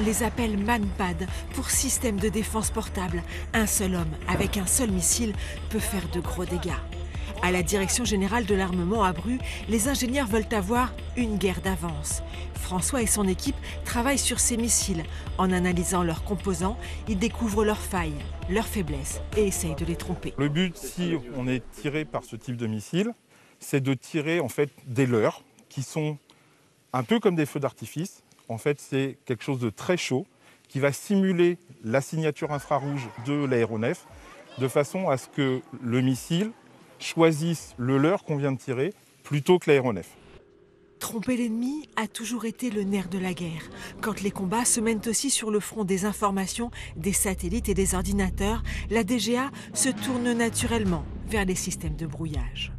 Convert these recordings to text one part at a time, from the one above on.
les appelle Manpad pour système de défense portable. Un seul homme avec un seul missile peut faire de gros dégâts. À la Direction générale de l'armement à Bru, les ingénieurs veulent avoir une guerre d'avance. François et son équipe travaillent sur ces missiles. En analysant leurs composants, ils découvrent leurs failles, leurs faiblesses et essayent de les tromper. Le but, si on est tiré par ce type de missile, c'est de tirer en fait des leurres qui sont un peu comme des feux d'artifice. En fait, c'est quelque chose de très chaud qui va simuler la signature infrarouge de l'aéronef de façon à ce que le missile choisissent le leurre qu'on vient de tirer plutôt que l'aéronef. Tromper l'ennemi a toujours été le nerf de la guerre. Quand les combats se mènent aussi sur le front des informations, des satellites et des ordinateurs, la DGA se tourne naturellement vers les systèmes de brouillage.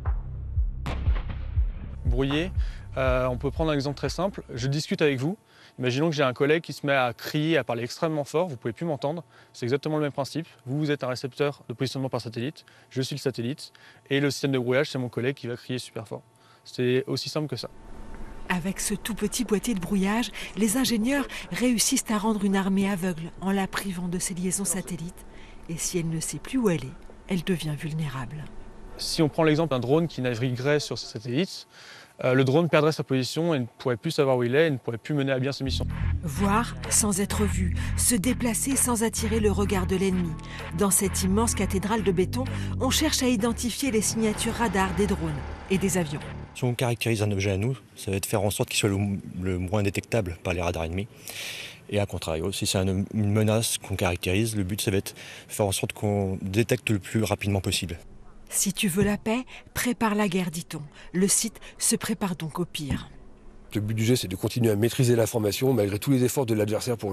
Brouiller, on peut prendre un exemple très simple. Je discute avec vous. Imaginons que j'ai un collègue qui se met à crier, à parler extrêmement fort, vous ne pouvez plus m'entendre. C'est exactement le même principe. Vous êtes un récepteur de positionnement par satellite, je suis le satellite, et le système de brouillage, c'est mon collègue qui va crier super fort. C'est aussi simple que ça. Avec ce tout petit boîtier de brouillage, les ingénieurs réussissent à rendre une armée aveugle en la privant de ses liaisons satellites. Et si elle ne sait plus où elle devient vulnérable. Si on prend l'exemple d'un drone qui naviguerait sur ses satellites, le drone perdrait sa position et ne pourrait plus savoir où il est et ne pourrait plus mener à bien ses missions. Voir sans être vu, se déplacer sans attirer le regard de l'ennemi. Dans cette immense cathédrale de béton, on cherche à identifier les signatures radars des drones et des avions. Si on caractérise un objet à nous, ça va être faire en sorte qu'il soit le moins détectable par les radars ennemis. Et à contrario, si c'est une menace qu'on caractérise, le but ça va être faire en sorte qu'on détecte le plus rapidement possible. Si tu veux la paix, prépare la guerre, dit-on. Le site se prépare donc au pire. Le but du jeu, c'est de continuer à maîtriser l'information malgré tous les efforts de l'adversaire pour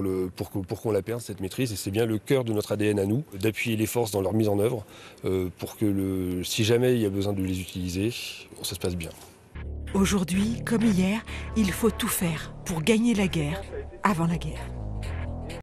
qu'on la perde, cette maîtrise. Et c'est bien le cœur de notre ADN à nous, d'appuyer les forces dans leur mise en œuvre pour que si jamais il y a besoin de les utiliser, ça se passe bien. Aujourd'hui, comme hier, il faut tout faire pour gagner la guerre avant la guerre.